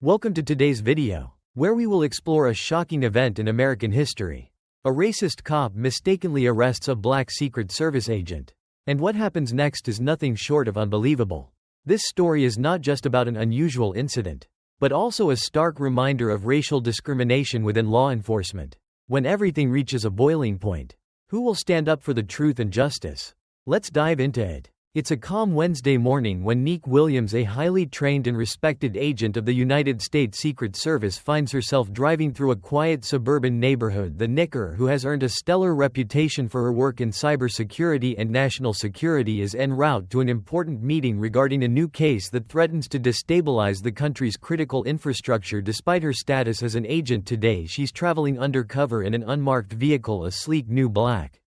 Welcome to today's video, where we will explore a shocking event in American history. A racist cop mistakenly arrests a black Secret Service agent. And what happens next is nothing short of unbelievable. This story is not just about an unusual incident, but also a stark reminder of racial discrimination within law enforcement. When everything reaches a boiling point, who will stand up for the truth and justice? Let's dive into it. It's a calm Wednesday morning when Neek Williams, a highly trained and respected agent of the United States Secret Service, finds herself driving through a quiet suburban neighborhood. The Nicker, who has earned a stellar reputation for her work in cybersecurity and national security, is en route to an important meeting regarding a new case that threatens to destabilize the country's critical infrastructure. Despite her status as an agent today, she's traveling undercover in an unmarked vehicle, a sleek new black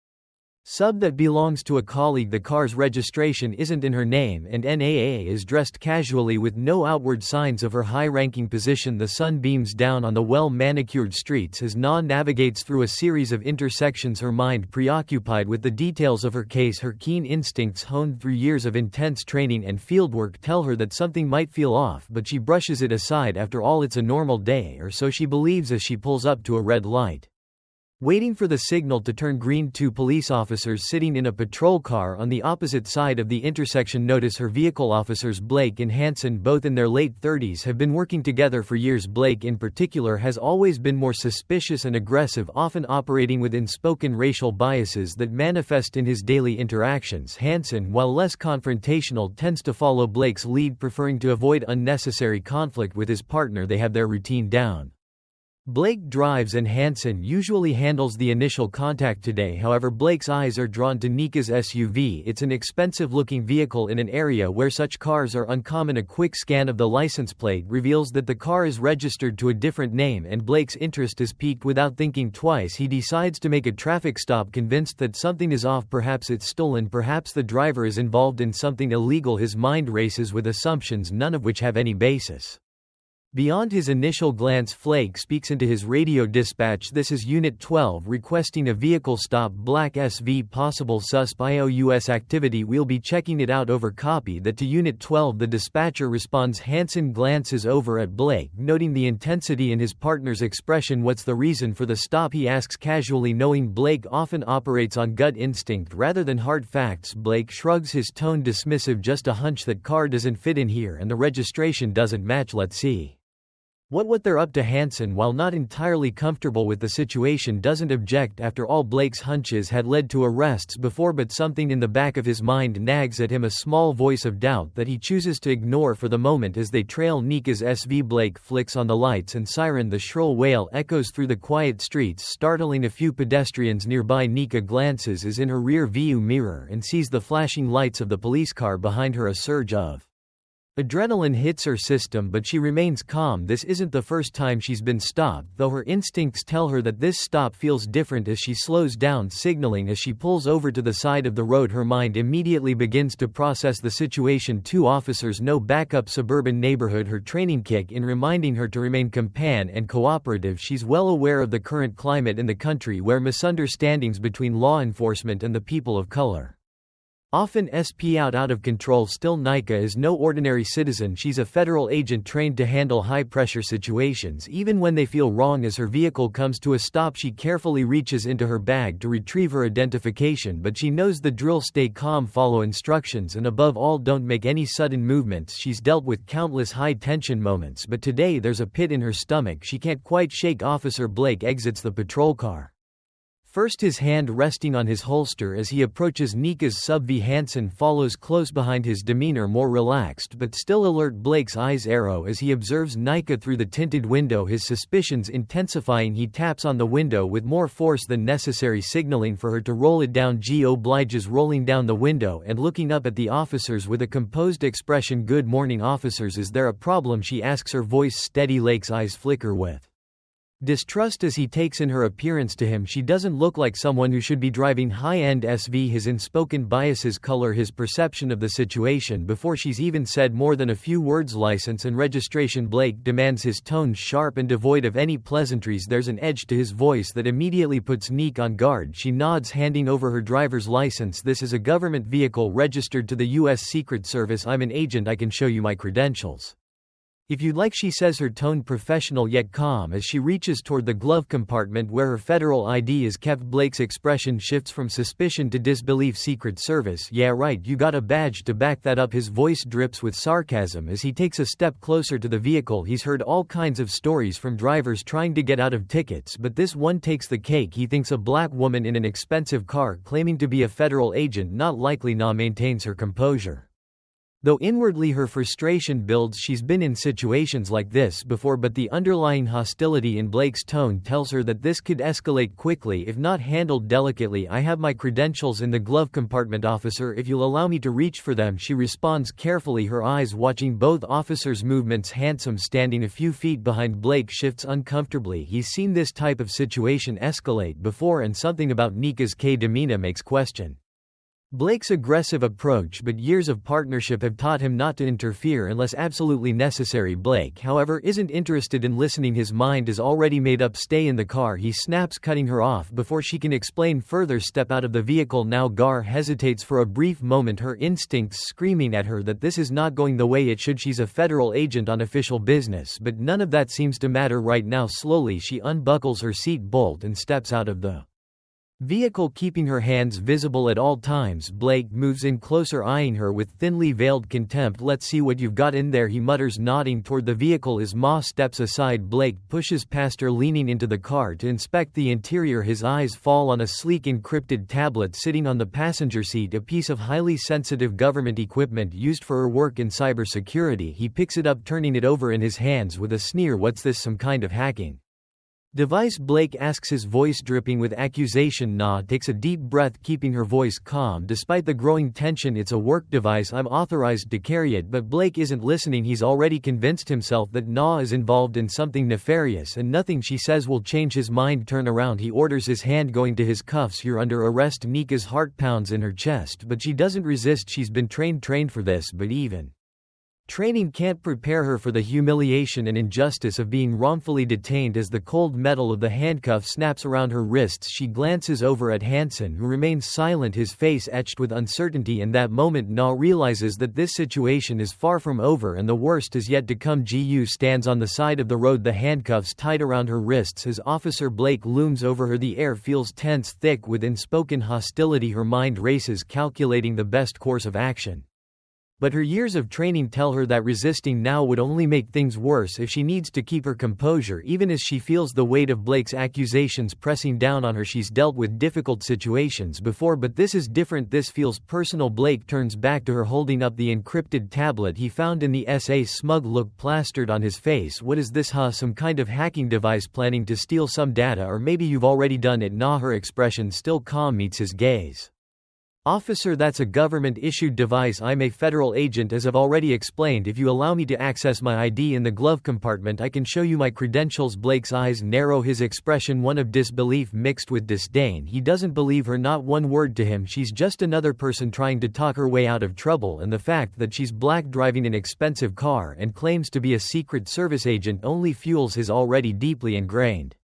sub that belongs to a colleague. The car's registration isn't in her name, and NAA is dressed casually with no outward signs of her high-ranking position. The sun beams down on the well-manicured streets as Na navigates through a series of intersections, her mind preoccupied with the details of her case. Her keen instincts, honed through years of intense training and fieldwork, tell her that something might feel off, but she brushes it aside. After all, it's a normal day, or so she believes as she pulls up to a red light. Waiting for the signal to turn green, two police officers sitting in a patrol car on the opposite side of the intersection notice her vehicle. Officers Blake and Hansen, both in their late 30s, have been working together for years. Blake in particular has always been more suspicious and aggressive, often operating with unspoken racial biases that manifest in his daily interactions. Hansen, while less confrontational, tends to follow Blake's lead, preferring to avoid unnecessary conflict with his partner. They have their routine down. Blake drives and Hansen usually handles the initial contact. Today, however, Blake's eyes are drawn to Nika's SUV. It's an expensive-looking vehicle in an area where such cars are uncommon. A quick scan of the license plate reveals that the car is registered to a different name, and Blake's interest is piqued. Without thinking twice, he decides to make a traffic stop, convinced that something is off. Perhaps it's stolen, perhaps the driver is involved in something illegal. His mind races with assumptions, none of which have any basis. Beyond his initial glance, Flake speaks into his radio dispatch. This is Unit 12 requesting a vehicle stop, black SV, possible susp IOUS activity. We'll be checking it out. Over. Copy that to Unit 12. The dispatcher responds. Hansen glances over at Blake, noting the intensity in his partner's expression. What's the reason for the stop, he asks casually, knowing Blake often operates on gut instinct rather than hard facts. Blake shrugs, his tone dismissive. Just a hunch, that car doesn't fit in here and the registration doesn't match. Let's see what they're up to. Hansen, while not entirely comfortable with the situation, doesn't object. After all, Blake's hunches had led to arrests before, but something in the back of his mind nags at him, a small voice of doubt that he chooses to ignore for the moment. As they trail Nika's SV, Blake flicks on the lights and siren. The shrill wail echoes through the quiet streets, startling a few pedestrians nearby. Nika glances in her rear view mirror and sees the flashing lights of the police car behind her. A surge of adrenaline hits her system, but she remains calm. This isn't the first time she's been stopped, though her instincts tell her that this stop feels different. As she slows down, signaling as she pulls over to the side of the road, her mind immediately begins to process the situation. Two officers, no backup, suburban neighborhood. Her training kick in, reminding her to remain calm and cooperative. She's well aware of the current climate in the country, where misunderstandings between law enforcement and the people of color often out of control. Still, Nika is no ordinary citizen. She's a federal agent trained to handle high-pressure situations, even when they feel wrong. As her vehicle comes to a stop, she carefully reaches into her bag to retrieve her identification, but she knows the drill. Stay calm, follow instructions, and above all, don't make any sudden movements. She's dealt with countless high-tension moments, but today there's a pit in her stomach she can't quite shake. Officer Blake exits the patrol car, first his hand resting on his holster as he approaches Nika's sub. Hansen follows close behind, his demeanor more relaxed but still alert. Blake's eyes arrow as he observes Nika through the tinted window, his suspicions intensifying. He taps on the window with more force than necessary, signaling for her to roll it down. G obliges, rolling down the window and looking up at the officers with a composed expression. Good morning, officers. Is there a problem, she asks, her voice steady. Blake's eyes flicker with distrust as he takes in her appearance. To him, she doesn't look like someone who should be driving high-end SV. His unspoken biases color his perception of the situation before she's even said more than a few words. License and registration, Blake demands, his tone sharp and devoid of any pleasantries. There's an edge to his voice that immediately puts Nika on guard. She nods, handing over her driver's license. This is a government vehicle registered to the U.S. Secret Service. I'm an agent, I can show you my credentials. If you'd like, she says, her tone professional yet calm as she reaches toward the glove compartment where her federal ID is kept. Blake's expression shifts from suspicion to disbelief. Secret Service, yeah right, you got a badge to back that up. His voice drips with sarcasm as he takes a step closer to the vehicle. He's heard all kinds of stories from drivers trying to get out of tickets, but this one takes the cake. He thinks a black woman in an expensive car claiming to be a federal agent, not likely. Na maintains her composure. Though inwardly her frustration builds. She's been in situations like this before, but the underlying hostility in Blake's tone tells her that this could escalate quickly if not handled delicately. I have my credentials in the glove compartment, officer, if you'll allow me to reach for them, she responds carefully, her eyes watching both officers' movements. Handsome, standing a few feet behind Blake, shifts uncomfortably. He's seen this type of situation escalate before, and something about Nika's demeanor makes question Blake's aggressive approach, but years of partnership have taught him not to interfere unless absolutely necessary. Blake, however, isn't interested in listening. His mind is already made up. Stay in the car, he snaps, cutting her off before she can explain further. Step out of the vehicle now. Gar hesitates for a brief moment, her instincts screaming at her that this is not going the way it should. She's a federal agent on official business, but none of that seems to matter right now. Slowly she unbuckles her seat bolt and steps out of the vehicle, keeping her hands visible at all times. Blake moves in closer, eyeing her with thinly veiled contempt. Let's see what you've got in there, he mutters, nodding toward the vehicle as Ma steps aside. Blake pushes past her, leaning into the car to inspect the interior. His eyes fall on a sleek encrypted tablet sitting on the passenger seat, a piece of highly sensitive government equipment used for her work in cybersecurity. He picks it up, turning it over in his hands with a sneer. What's this, some kind of hacking device? Blake asks, his voice dripping with accusation. Na takes a deep breath, keeping her voice calm despite the growing tension. It's a work device, I'm authorized to carry it. But Blake isn't listening. He's already convinced himself that Na is involved in something nefarious, and nothing she says will change his mind. Turn around, he orders, his hand going to his cuffs. You're under arrest. Nika's heart pounds in her chest, but she doesn't resist. She's been trained for this, but even training can't prepare her for the humiliation and injustice of being wrongfully detained. As the cold metal of the handcuff snaps around her wrists, she glances over at Hansen, who remains silent, his face etched with uncertainty. In that moment, Na realizes that this situation is far from over and the worst is yet to come. Gu stands on the side of the road, the handcuffs tied around her wrists as Officer Blake looms over her. The air feels tense, thick with unspoken hostility. Her mind races, calculating the best course of action. But her years of training tell her that resisting now would only make things worse. If she needs to keep her composure, even as she feels the weight of Blake's accusations pressing down on her. She's dealt with difficult situations before, but this is different. This feels personal. Blake turns back to her, holding up the encrypted tablet he found in the SA, smug look plastered on his face. What is this, huh? Some kind of hacking device planning to steal some data, or maybe you've already done it. Na, her expression still calm, meets his gaze. Officer, that's a government-issued device. I'm a federal agent, as I've already explained. If you allow me to access my ID in the glove compartment, I can show you my credentials. Blake's eyes narrow, his expression one of disbelief mixed with disdain. He doesn't believe her, not one word. To him, she's just another person trying to talk her way out of trouble, and the fact that she's black, driving an expensive car, and claims to be a Secret Service agent only fuels his already deeply ingrained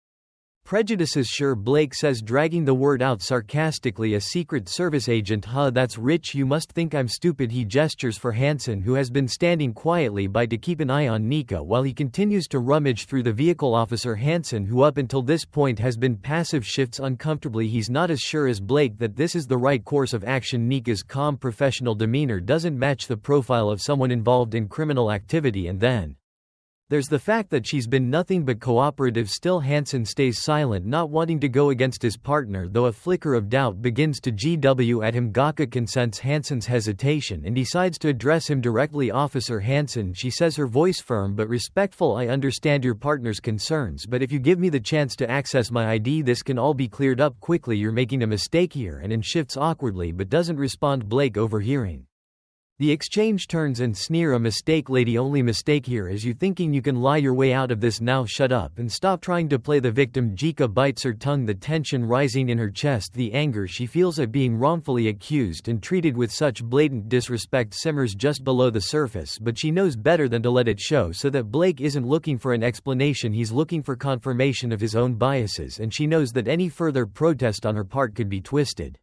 prejudices. Sure, Blake says, dragging the word out sarcastically. A Secret Service agent, huh? That's rich. You must think I'm stupid. He gestures for Hansen, who has been standing quietly by to keep an eye on Nika while he continues to rummage through the vehicle. Officer Hansen, who up until this point has been passive, shifts uncomfortably. He's not as sure as Blake that this is the right course of action. Nika's calm professional demeanor doesn't match the profile of someone involved in criminal activity, and then there's the fact that she's been nothing but cooperative. Still, Hansen stays silent, not wanting to go against his partner, though a flicker of doubt begins to GW at him. Gaka consents Hansen's hesitation and decides to address him directly. Officer Hansen, she says, her voice firm but respectful, I understand your partner's concerns, but if you give me the chance to access my ID, this can all be cleared up quickly. You're making a mistake here. And shifts awkwardly but doesn't respond. Blake, overhearing the exchange, turns and sneer, a mistake, lady, only mistake here is you thinking you can lie your way out of this. Now shut up and stop trying to play the victim. Jika bites her tongue, the tension rising in her chest. The anger she feels at being wrongfully accused and treated with such blatant disrespect simmers just below the surface, but she knows better than to let it show, so that Blake isn't looking for an explanation, he's looking for confirmation of his own biases, and she knows that any further protest on her part could be twisted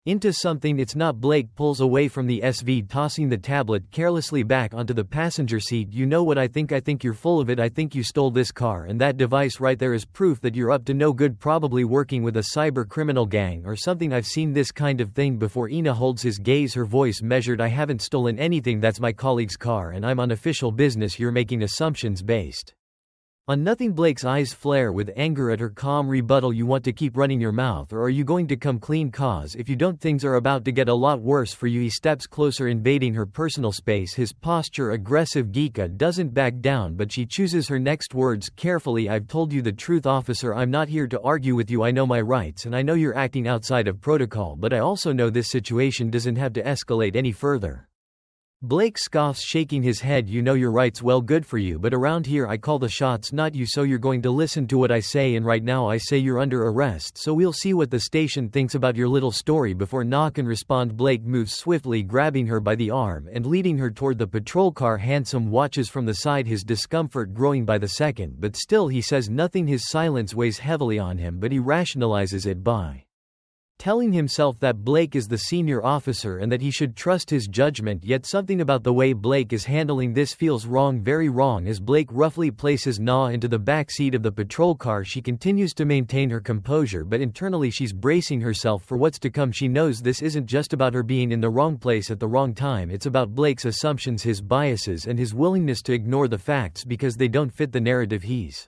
Into something it's not. Blake pulls away from the SV, tossing the tablet carelessly back onto the passenger seat. You know what I think? I think you're full of it. I think you stole this car, and that device right there is proof that you're up to no good, probably working with a cyber criminal gang or something. I've seen this kind of thing before. Ina holds his gaze, her voice measured. I haven't stolen anything. That's my colleague's car and I'm on official business. You're making assumptions based on nothing. Blake's eyes flare with anger at her calm rebuttal. You want to keep running your mouth, or are you going to come clean? Cause if you don't, things are about to get a lot worse for you. He steps closer, invading her personal space, his posture aggressive. Geeka doesn't back down, but she chooses her next words carefully. I've told you the truth, officer. I'm not here to argue with you. I know my rights and I know you're acting outside of protocol, but I also know this situation doesn't have to escalate any further. Blake scoffs, shaking his head. You know your rights, well, good for you, but around here I call the shots, not you, so you're going to listen to what I say, and right now I say you're under arrest, so we'll see what the station thinks about your little story. Before Na can respond, Blake moves swiftly, grabbing her by the arm and leading her toward the patrol car. Handsome watches from the side, his discomfort growing by the second, but still he says nothing. His silence weighs heavily on him, but he rationalizes it by telling himself that Blake is the senior officer and that he should trust his judgment. Yet something about the way Blake is handling this feels wrong, very wrong. As Blake roughly places Na into the back seat of the patrol car, she continues to maintain her composure, but internally she's bracing herself for what's to come. She knows this isn't just about her being in the wrong place at the wrong time, it's about Blake's assumptions, his biases, and his willingness to ignore the facts because they don't fit the narrative he's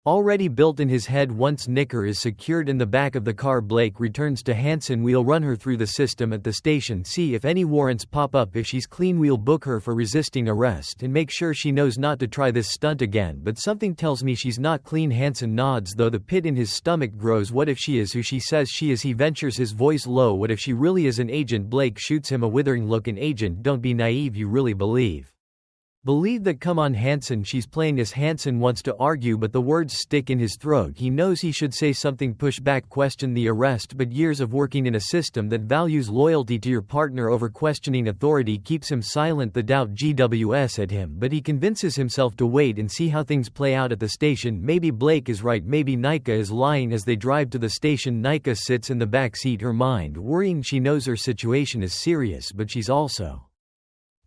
already built in his head. Once Nicker is secured in the back of the car, Blake returns to Hanson. We'll run her through the system at the station, see if any warrants pop up. If she's clean, we'll book her for resisting arrest and make sure she knows not to try this stunt again. But something tells me she's not clean. Hanson nods, though the pit in his stomach grows. What if she is who she says she is? He ventures his voice low. What if she really is an agent? Blake shoots him a withering look. An agent? Don't be naive. You really believe that? Come on, Hanson. She's playing us. Hanson wants to argue, but the words stick in his throat. He knows he should say something, push back, question the arrest, but years of working in a system that values loyalty to your partner over questioning authority keeps him silent. The doubt GWS at him, but he convinces himself to wait and see how things play out at the station. Maybe Blake is right, maybe Nika is lying. As they drive to the station, Nika sits in the back seat, her mind worrying. She knows her situation is serious, but she's also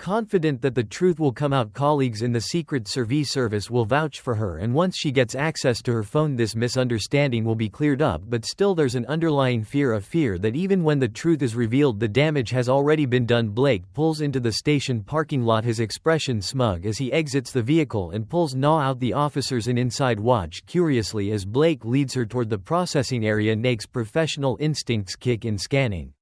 confident that the truth will come out. Colleagues in the Secret Service will vouch for her, and once she gets access to her phone, this misunderstanding will be cleared up. But still there's an underlying fear that even when the truth is revealed, the damage has already been done. Blake pulls into the station parking lot, his expression smug as he exits the vehicle and pulls Na out. The officers in inside watch curiously as Blake leads her toward the processing area. Nake's professional instincts kick in, scanning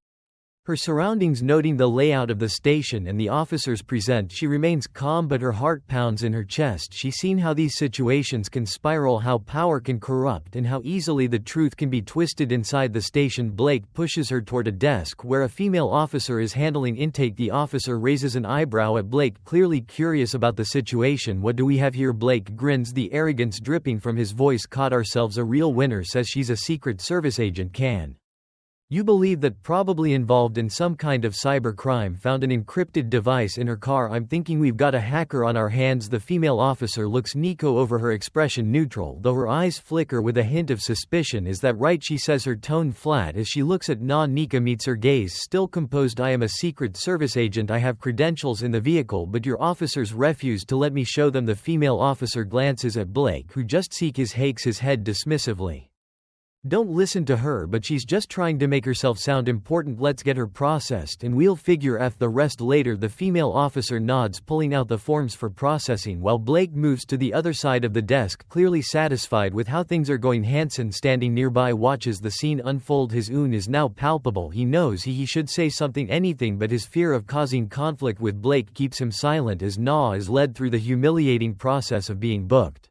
her surroundings, noting the layout of the station and the officers present. She remains calm, but her heart pounds in her chest. She's seen how these situations can spiral, how power can corrupt, and how easily the truth can be twisted inside the station. Blake pushes her toward a desk where a female officer is handling intake. The officer raises an eyebrow at Blake, clearly curious about the situation. What do we have here? Blake grins, the arrogance dripping from his voice. Caught ourselves. A real winner. Says she's a Secret Service agent. Can you believe that? Probably involved in some kind of cyber crime. Found an encrypted device in her car. I'm thinking we've got a hacker on our hands. The female officer looks Nico over, her expression neutral, though her eyes flicker with a hint of suspicion. Is that right? She says, her tone flat as she looks at Na. Nika meets her gaze, still composed. I am a Secret Service agent. I have credentials in the vehicle, but your officers refuse to let me show them. The female officer glances at Blake, who just shakes his head dismissively. Don't listen to her, but she's just trying to make herself sound important. Let's get her processed and we'll figure the rest later. The female officer nods, pulling out the forms for processing while Blake moves to the other side of the desk, clearly satisfied with how things are going. Hanson, standing nearby, watches the scene unfold. His own is now palpable. He knows he should say something, anything, but his fear of causing conflict with Blake keeps him silent as Na is led through the humiliating process of being booked,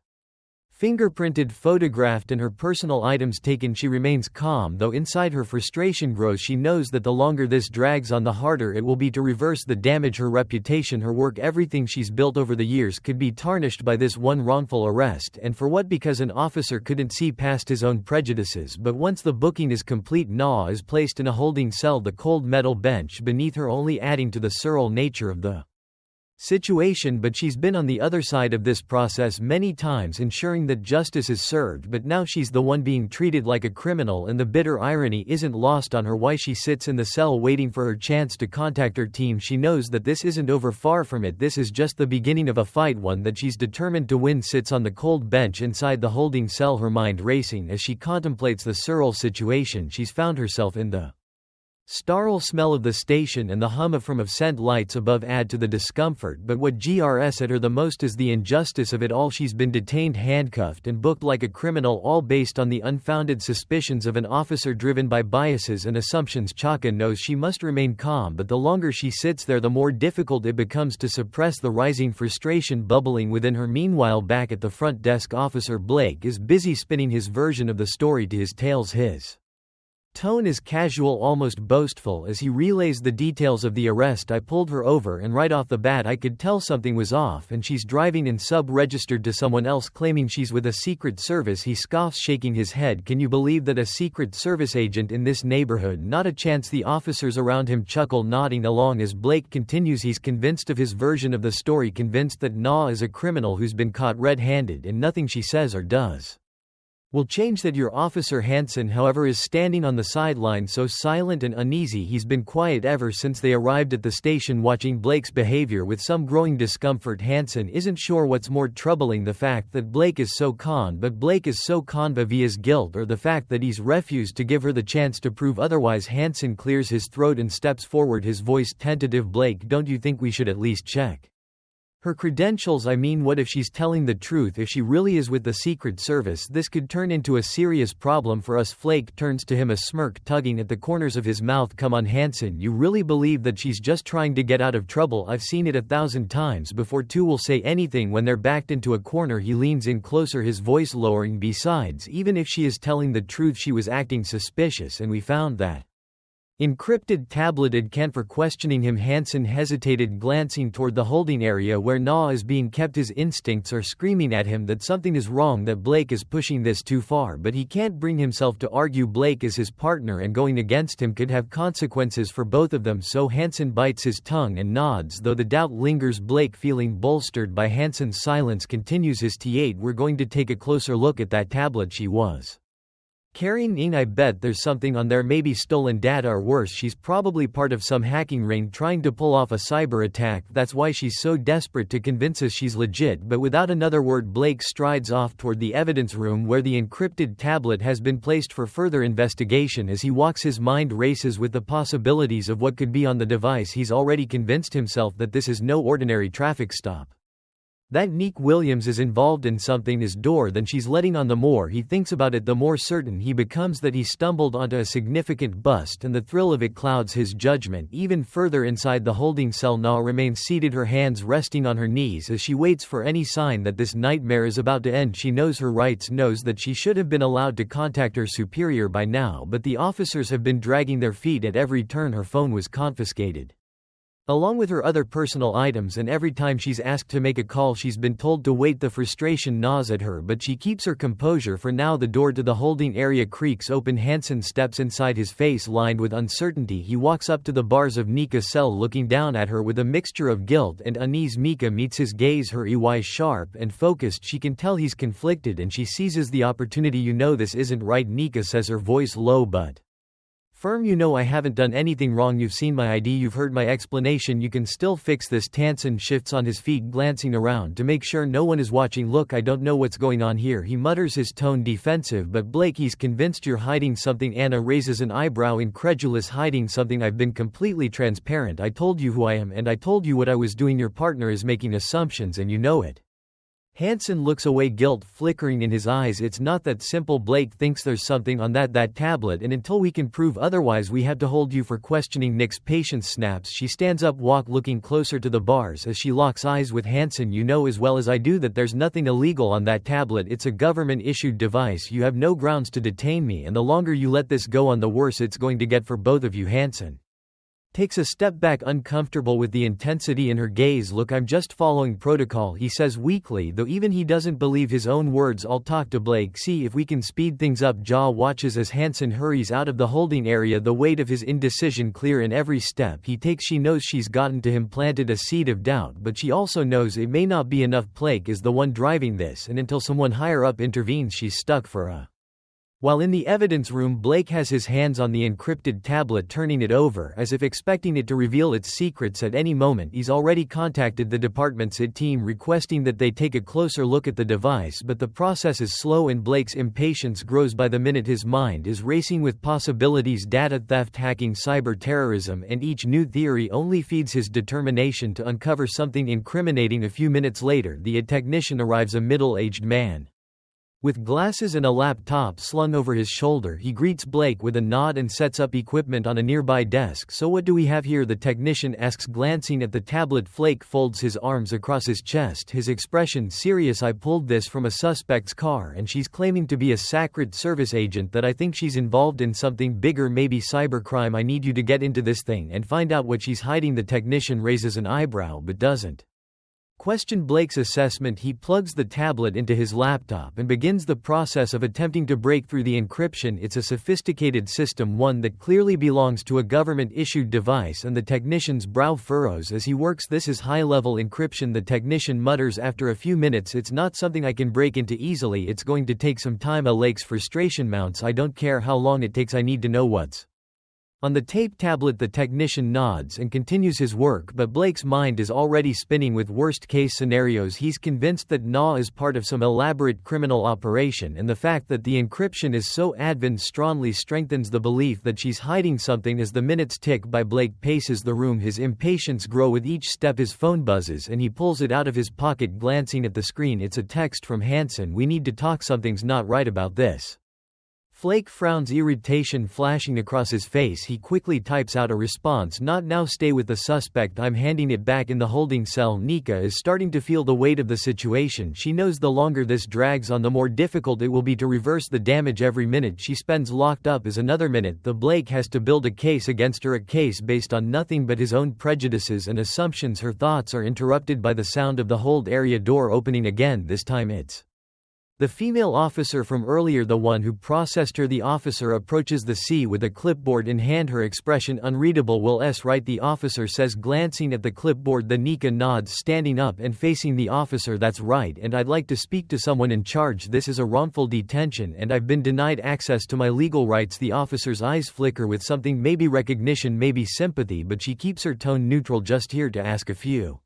fingerprinted, photographed, and her personal items taken. She remains calm, though inside her frustration grows. She knows that the longer this drags on, the harder it will be to reverse the damage. Her reputation, her work, everything she's built over the years could be tarnished by this one wrongful arrest. And for what? Because an officer couldn't see past his own prejudices. But once the booking is complete, Na is placed in a holding cell, the cold metal bench beneath her only adding to the surreal nature of the situation, but she's been on the other side of this process many times, ensuring that justice is served, but now she's the one being treated like a criminal, and the bitter irony isn't lost on her. Why she sits in the cell waiting for her chance to contact her team. She knows that this isn't over, far from it. This is just the beginning of a fight, one that she's determined to win. Sits on the cold bench inside the holding cell, her mind racing as she contemplates the surreal situation she's found herself in. The sterile smell of the station and the hum from scent lights above add to the discomfort, but what grs at her the most is the injustice of it all. She's been detained, handcuffed and booked like a criminal, all based on the unfounded suspicions of an officer driven by biases and assumptions. Chaka knows she must remain calm, but the longer she sits there, the more difficult it becomes to suppress the rising frustration bubbling within her. Meanwhile, back at the front desk, Officer Blake is busy spinning his version of the story to his tails. His tone is casual, almost boastful, as he relays the details of the arrest. I pulled her over, and right off the bat I could tell something was off, and she's driving in sub-registered to someone else, claiming she's with a Secret Service. He scoffs, shaking his head. Can you believe that? A Secret Service agent in this neighborhood? Not a chance. The officers around him chuckle, nodding along as Blake continues. He's convinced of his version of the story, convinced that Na is a criminal who's been caught red-handed, and nothing she says or does will change that. Your Officer Hansen, however, is standing on the sideline, so silent and uneasy. He's been quiet ever since they arrived at the station, watching Blake's behavior with some growing discomfort. Hansen isn't sure what's more troubling, the fact that Blake is so calm, but Blake is so calm via his guilt, or the fact that he's refused to give her the chance to prove otherwise. Hansen clears his throat and steps forward, his voice tentative. Blake, don't you think we should at least check her credentials? I mean, what if she's telling the truth? If she really is with the Secret Service, this could turn into a serious problem for us. Flake turns to him, a smirk tugging at the corners of his mouth. Come on, Hansen, you really believe that she's just trying to get out of trouble? I've seen it 1,000 times before. Two will say anything when they're backed into a corner. He leans in closer, his voice lowering. Besides, even if she is telling the truth, she was acting suspicious, and we found that encrypted tablet. It can't. For questioning him, Hansen hesitated, glancing toward the holding area where Na is being kept. His instincts are screaming at him that something is wrong, that Blake is pushing this too far, but he can't bring himself to argue. Blake is his partner, and going against him could have consequences for both of them, so Hansen bites his tongue and nods, though the doubt lingers. Blake, feeling bolstered by Hansen's silence, continues his T8. We're going to take a closer look at that tablet she was carrying. I bet there's something on there, maybe stolen data, or worse, she's probably part of some hacking ring trying to pull off a cyber attack. That's why she's so desperate to convince us she's legit. But without another word, Blake strides off toward the evidence room where the encrypted tablet has been placed for further investigation. As he walks, his mind races with the possibilities of what could be on the device. He's already convinced himself that this is no ordinary traffic stop, that Neek Williams is involved in something is door than she's letting on. The more he thinks about it, the more certain he becomes that he stumbled onto a significant bust, and the thrill of it clouds his judgment even further. Inside the holding cell, Na remains seated, her hands resting on her knees as she waits for any sign that this nightmare is about to end. She knows her rights, knows that she should have been allowed to contact her superior by now, but the officers have been dragging their feet at every turn. Her phone was confiscated, along with her other personal items, and every time she's asked to make a call, she's been told to wait. The frustration gnaws at her, but she keeps her composure for now. The door to the holding area creaks open. Hansen steps inside, his face lined with uncertainty. He walks up to the bars of Nika's cell, looking down at her with a mixture of guilt and unease. Mika meets his gaze, her eyes sharp and focused. She can tell he's conflicted, and she seizes the opportunity. You know this isn't right, Nika says, her voice low but firm. You know I haven't done anything wrong. You've seen my ID, you've heard my explanation. You can still fix this. Hansen shifts on his feet, glancing around to make sure no one is watching. Look, I don't know what's going on here, he mutters, his tone defensive. But Blake, he's convinced you're hiding something. Anna raises an eyebrow, incredulous. Hiding something? I've been completely transparent. I told you who I am, and I told you what I was doing. Your partner is making assumptions, and you know it. Hansen looks away, guilt flickering in his eyes. It's not that simple. Blake thinks there's something on that tablet, and until we can prove otherwise, we have to hold you for questioning. Nick's patience snaps. She stands up, looking closer to the bars as she locks eyes with Hansen. You know as well as I do that there's nothing illegal on that tablet. It's a government-issued device. You have no grounds to detain me, and the longer you let this go on, the worse it's going to get for both of you. Hansen takes a step back, uncomfortable with the intensity in her gaze. Look, I'm just following protocol, he says weakly, though even he doesn't believe his own words. I'll talk to Blake, see if we can speed things up. Jaw watches as Hansen hurries out of the holding area, the weight of his indecision clear in every step he takes. She knows she's gotten to him, planted a seed of doubt, but she also knows it may not be enough. Blake is the one driving this, and until someone higher up intervenes, she's stuck for a While in the evidence room, Blake has his hands on the encrypted tablet, turning it over as if expecting it to reveal its secrets at any moment. He's already contacted the department's IT team requesting that they take a closer look at the device, but the process is slow and Blake's impatience grows by the minute. His mind is racing with possibilities: data theft, hacking, cyber terrorism, and each new theory only feeds his determination to uncover something incriminating. A few minutes later, the technician arrives, a middle-aged man with glasses and a laptop slung over his shoulder. He greets Blake with a nod and sets up equipment on a nearby desk. So what do we have here? The technician asks, glancing at the tablet. Blake folds his arms across his chest, his expression serious. I pulled this from a suspect's car and she's claiming to be a Secret Service agent, that I think she's involved in something bigger, maybe cybercrime. I need you to get into this thing and find out what she's hiding. The technician raises an eyebrow but doesn't question Blake's assessment. He plugs the tablet into his laptop and begins the process of attempting to break through the encryption. It's a sophisticated system, one that clearly belongs to a government-issued device, and the technician's brow furrows as he works. This is high-level encryption, the technician mutters after a few minutes. It's not something I can break into easily. It's going to take some time. Blake's frustration mounts. I don't care how long it takes, I need to know what's on the tape tablet. The technician nods and continues his work, but Blake's mind is already spinning with worst-case scenarios. He's convinced that Na is part of some elaborate criminal operation, and the fact that the encryption is so advanced strongly strengthens the belief that she's hiding something. As the minutes tick by, Blake paces the room, his impatience grows with each step. His phone buzzes and he pulls it out of his pocket, glancing at the screen. It's a text from Hansen. We need to talk, something's not right about this. Blake frowns, irritation flashing across his face. He quickly types out a response. Not now, stay with the suspect, I'm handing it back. In the holding cell, Nika is starting to feel the weight of the situation. She knows the longer this drags on, the more difficult it will be to reverse the damage. Every minute she spends locked up is another minute the Blake has to build a case against her, a case based on nothing but his own prejudices and assumptions. Her thoughts are interrupted by the sound of the hold area door opening again. This time it's the female officer from earlier, the one who processed her. The officer approaches the C with a clipboard in hand, her expression unreadable. Will S right? The officer says, glancing at the clipboard. The Nika nods, standing up and facing the officer. That's right, and I'd like to speak to someone in charge. This is a wrongful detention and I've been denied access to my legal rights. The officer's eyes flicker with something, maybe recognition, maybe sympathy, but she keeps her tone neutral. Just here to ask a few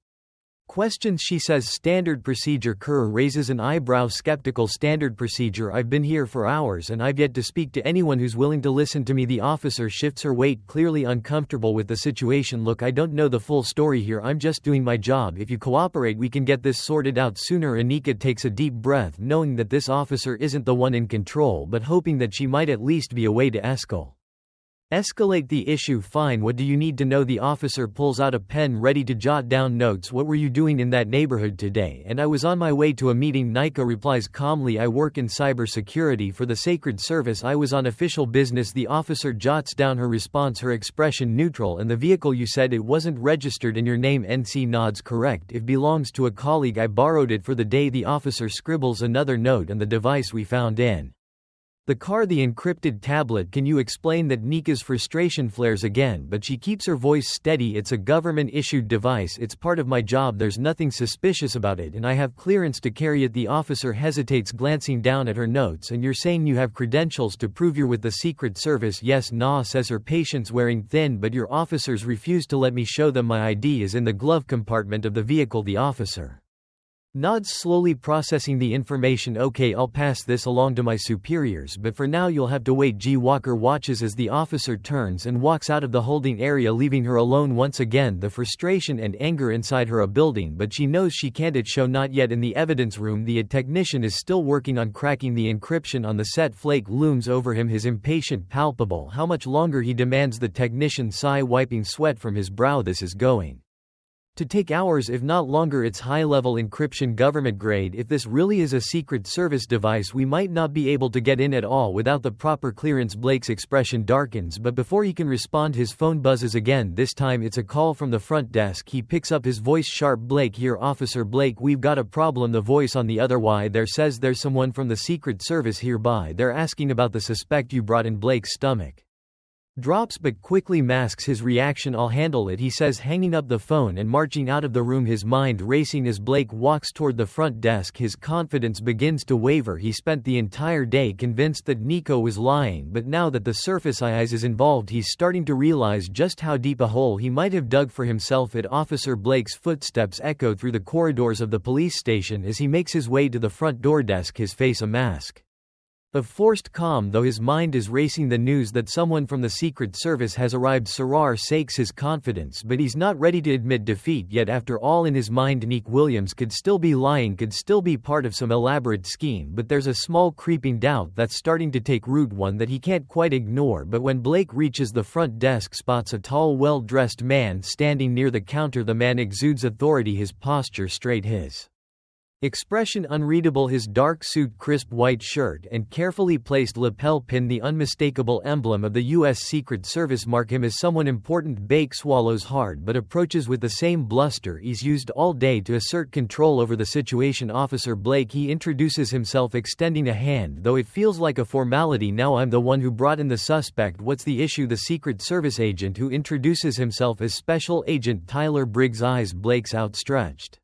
questions, she says. Standard procedure. Kerr raises an eyebrow, skeptical. Standard procedure? I've been here for hours and I've yet to speak to anyone who's willing to listen to me. The officer shifts her weight, clearly uncomfortable with the situation. Look, I don't know the full story here, I'm just doing my job. If you cooperate, we can get this sorted out sooner. Anika takes a deep breath, knowing that this officer isn't the one in control, but hoping that she might at least be a way to escalate the issue. Fine, what do you need to know? The officer pulls out a pen, ready to jot down notes. What were you doing in that neighborhood today? And I was on my way to a meeting. Nika replies calmly, I work in cybersecurity for the Secret Service. I was on official business. The officer jots down her response, her expression neutral. And the vehicle, you said it wasn't registered in your name? NC nods. Correct, it belongs to a colleague. I borrowed it for the day. The officer scribbles another note. And the device we found in the car, the encrypted tablet. Can you explain that? Nika's frustration flares again, but she keeps her voice steady. It's a government-issued device. It's part of my job. There's nothing suspicious about it, and I have clearance to carry it. The officer hesitates, glancing down at her notes. And you're saying you have credentials to prove you're with the Secret Service? Yes, Na says, her patience wearing thin, but your officers refuse to let me show them. My ID is in the glove compartment of the vehicle. The officer nods, slowly processing the information. Okay, I'll pass this along to my superiors, but for now you'll have to wait. G. Walker watches as the officer turns and walks out of the holding area, leaving her alone once again. The frustration and anger inside her are building, but she knows she can't show. Not yet. In the evidence room, the technician is still working on cracking the encryption on the set. Blake looms over him, his impatience palpable. How much longer? He demands. The technician sigh, wiping sweat from his brow. This is going To take hours if not longer. It's high-level encryption, government grade. If this really is a Secret Service device, we might not be able to get in at all without the proper clearance. Blake's expression darkens, but before he can respond his phone buzzes again. This time it's a call from the front desk. He picks up, his voice sharp. Blake here, Officer Blake, we've got a problem. The voice on the other wire there says there's someone from the Secret Service hereby. They're asking about the suspect you brought in. Blake's stomach drops but quickly masks his reaction. I'll handle it, he says, hanging up the phone and marching out of the room, his mind racing as Blake walks toward the front desk. His confidence begins to waver. He spent the entire day convinced that Nico was lying, but now that the Surface Eyes is involved, he's starting to realize just how deep a hole he might have dug for himself. Officer Blake's footsteps echo through the corridors of the police station as he makes his way to the front door desk, his face a mask of forced calm though his mind is racing. The news that someone from the Secret Service has arrived shakes his confidence, but he's not ready to admit defeat yet. After all, in his mind, Nick Williams could still be lying, could still be part of some elaborate scheme, but there's a small creeping doubt that's starting to take root, one that he can't quite ignore. But when Blake reaches the front desk, spots a tall, well-dressed man standing near the counter. The man exudes authority, his posture straight, his expression unreadable, his dark suit, crisp white shirt, and carefully placed lapel pin, the unmistakable emblem of the U.S. Secret Service, mark him as someone important. Blake swallows hard but approaches with the same bluster he's used all day to assert control over the situation. Officer Blake, he introduces himself, extending a hand, though it feels like a formality now. I'm the one who brought in the suspect. What's the issue? The Secret Service agent who introduces himself as Special Agent Tyler Briggs eyes Blake's outstretched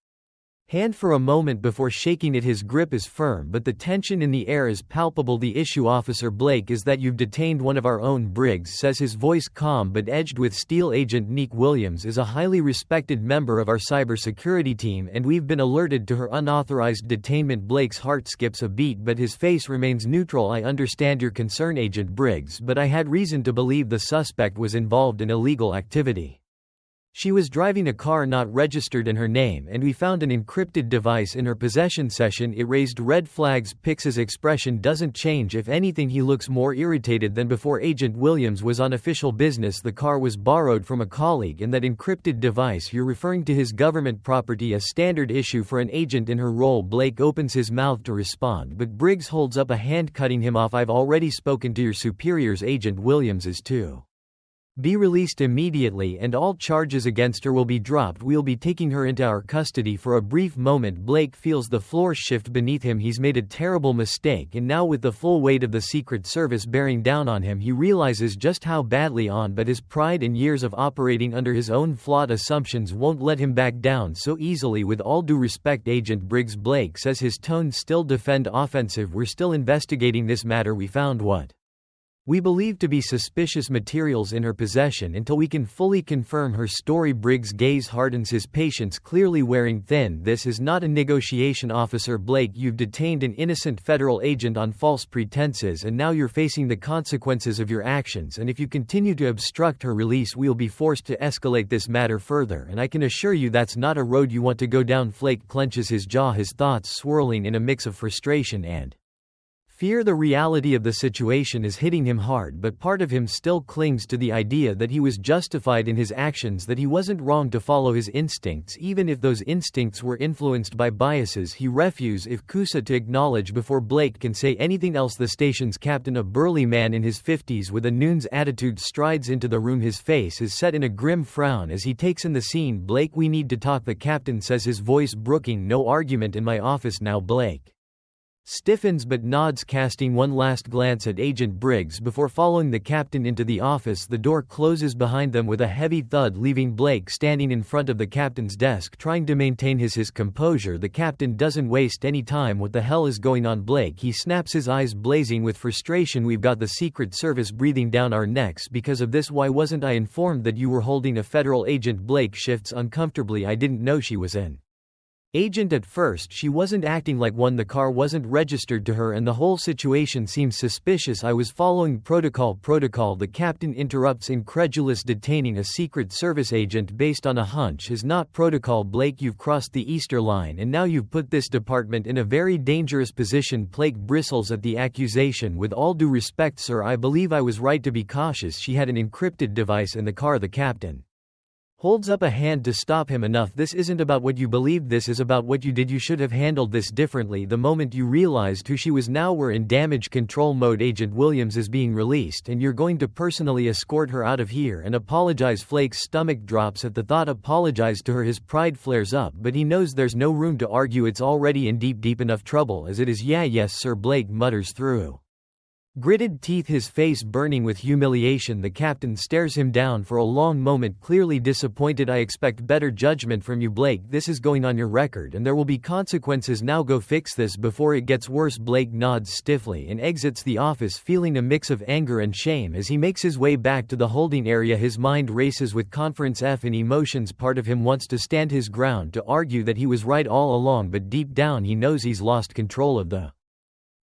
hand for a moment before shaking it. His grip is firm, but the tension in the air is palpable. The issue, Officer Blake, is that you've detained one of our own. Briggs says, his voice calm but edged with steel. Agent Nick Williams is a highly respected member of our cybersecurity team, and we've been alerted to her unauthorized detainment. Blake's heart skips a beat, but his face remains neutral. I understand your concern, Agent Briggs, but I had reason to believe the suspect was involved in illegal activity. She was driving a car not registered in her name, and we found an encrypted device in her possession. It raised red flags. Pix's expression doesn't change. If anything, he looks more irritated than before. Agent Williams was on official business. The car was borrowed from a colleague, and that encrypted device you're referring to is government property, a standard issue for an agent in her role. Blake opens his mouth to respond, but Briggs holds up a hand, cutting him off. I've already spoken to your superiors. Agent Williams is to be released immediately, and all charges against her will be dropped. We'll be taking her into our custody. For a brief moment, Blake feels the floor shift beneath him. He's made a terrible mistake, and now with the full weight of the Secret Service bearing down on him, he realizes just how badly on, but his pride and years of operating under his own flawed assumptions won't let him back down so easily. With all due respect, Agent Briggs, Blake says, his tone still offensive, we're still investigating this matter. We found what we believe to be suspicious materials in her possession. Until we can fully confirm her story. Briggs' gaze hardens, his patience clearly wearing thin. This is not a negotiation, Officer Blake. You've detained an innocent federal agent on false pretenses, and now you're facing the consequences of your actions. And if you continue to obstruct her release, we'll be forced to escalate this matter further, and I can assure you that's not a road you want to go down. Blake clenches his jaw, his thoughts swirling in a mix of frustration and fear. The reality of the situation is hitting him hard, but part of him still clings to the idea that he was justified in his actions, that he wasn't wrong to follow his instincts, even if those instincts were influenced by biases he refuses to acknowledge before Blake can say anything else. The station's captain, a burly man in his 50s with a noon's attitude, strides into the room. His face is set in a grim frown as he takes in the scene. Blake, we need to talk, the captain says, his voice brooking no argument in my office now. Blake stiffens but nods, casting one last glance at Agent Briggs before following the captain into the office. The door closes behind them with a heavy thud, leaving Blake standing in front of the captain's desk trying to maintain his composure. The captain doesn't waste any time. What the hell is going on, Blake? He snaps, his eyes blazing with frustration. We've got the Secret Service breathing down our necks because of this. Why wasn't I informed that you were holding a federal agent? Blake shifts uncomfortably. I didn't know she was an agent at first. She wasn't acting like one, the car wasn't registered to her, and the whole situation seems suspicious. I was following protocol. The captain interrupts, incredulous. Detaining a Secret Service agent based on a hunch is not protocol, Blake. You've crossed the Easter line, and now you've put this department in a very dangerous position. Blake bristles at the accusation. With all due respect, sir, I believe I was right to be cautious. She had an encrypted device in the car. The captain Holds up a hand to stop him. Enough. This isn't about what you believed, this is about what you did. You should have handled this differently. The moment you realized who she was. Now we're in damage control mode. Agent Williams is being released and you're going to personally escort her out of here and apologize. Blake's stomach drops at the thought. Apologize to her. His pride flares up, but he knows there's no room to argue. It's already in deep enough trouble as it is. Yeah, yes sir, Blake mutters through gritted teeth, his face burning with humiliation. The captain stares him down for a long moment, clearly disappointed. I expect better judgment from you, Blake. This is going on your record and there will be consequences. Now go fix this before it gets worse. Blake nods stiffly and exits the office, feeling a mix of anger and shame as he makes his way back to the holding area. His mind races with conference F and emotions. Part of him wants to stand his ground, to argue that he was right all along, but deep down he knows he's lost control of the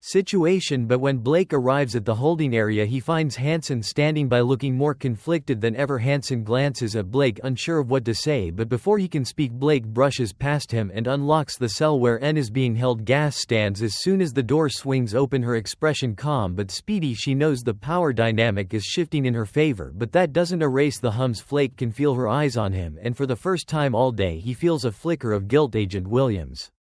situation. But when Blake arrives at the holding area, he finds Hansen standing by, looking more conflicted than ever. Hansen glances at Blake, unsure of what to say, but before he can speak, Blake brushes past him and unlocks the cell where N is being held. Gas stands as soon as the door swings open, her expression calm but speedy. She knows the power dynamic is shifting in her favor, but that doesn't erase the hums. Blake can feel her eyes on him, and for the first time all day he feels a flicker of guilt. Agent Williams,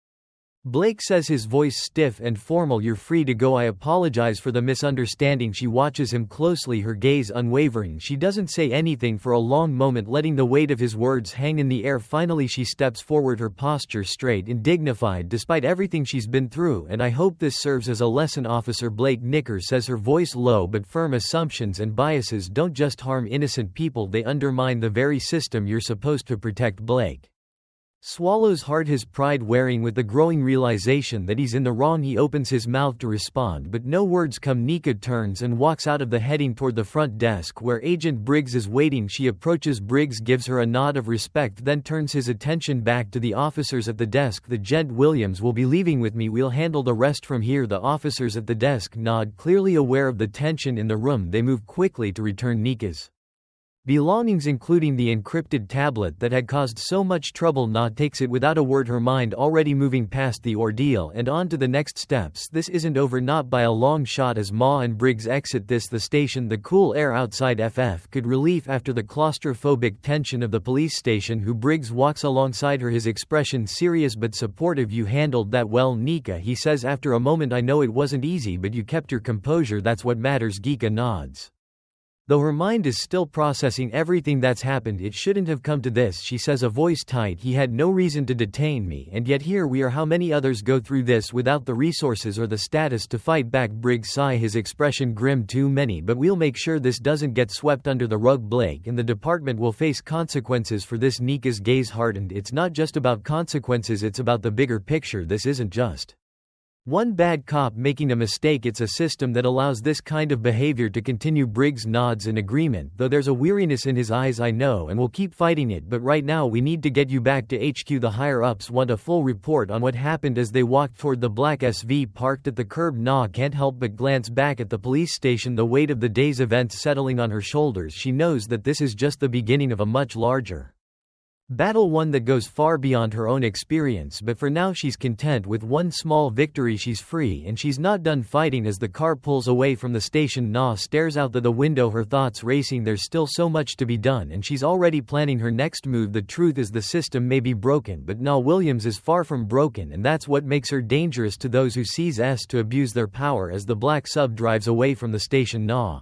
Blake says, his voice stiff and formal. You're free to go. I apologize for the misunderstanding. She watches him closely, her gaze unwavering. She doesn't say anything for a long moment, letting the weight of his words hang in the air. Finally she steps forward, her posture straight and dignified despite everything she's been through. And I hope this serves as a lesson, Officer Blake Nicker says, her voice low but firm. Assumptions and biases don't just harm innocent people, they undermine the very system you're supposed to protect. Blake swallows hard, his pride wearing with the growing realization that he's in the wrong. He opens his mouth to respond, but no words come. Nika turns and walks out of the, heading toward the front desk where Agent Briggs is waiting. She approaches. Briggs gives her a nod of respect, then turns his attention back to the officers at the desk. The Gent Williams will be leaving with me. We'll handle the rest from here. The officers at the desk nod, clearly aware of the tension in the room. They move quickly to return Nika's belongings, including the encrypted tablet that had caused so much trouble. Na takes it without a word, her mind already moving past the ordeal and on to the next steps. This isn't over, not by a long shot. As Ma and Briggs exit the station, the cool air outside FF could relief after the claustrophobic tension of the police station. Who Briggs walks alongside her, his expression serious but supportive. You handled that well, Nika, he says after a moment. I know it wasn't easy, but you kept your composure. That's what matters. Gika nods. Though her mind is still processing everything that's happened. It shouldn't have come to this, she says, a voice tight. He had no reason to detain me, and yet here we are. How many others go through this without the resources or the status to fight back? Briggs sigh, his expression grim. Too many, but we'll make sure this doesn't get swept under the rug. Blake and the department will face consequences for this. Nika's gaze hardened. It's not just about consequences, it's about the bigger picture. This isn't just one bad cop making a mistake, it's a system that allows this kind of behavior to continue. Briggs nods in agreement, though there's a weariness in his eyes. I know, and we'll keep fighting it, but right now we need to get you back to HQ. The higher-ups want a full report on what happened. As they walk toward the black SV parked at the curb, Na can't help but glance back at the police station, the weight of the day's events settling on her shoulders. She knows that this is just the beginning of a much larger battle, one that goes far beyond her own experience, but for now she's content with one small victory. She's free, and she's not done fighting. As the car pulls away from the station, Na stares out the window, her thoughts racing. There's still so much to be done, and she's already planning her next move. The truth is, the system may be broken, but Na Williams is far from broken, and that's what makes her dangerous to those who seize to abuse their power. As the black sub drives away from the station, Na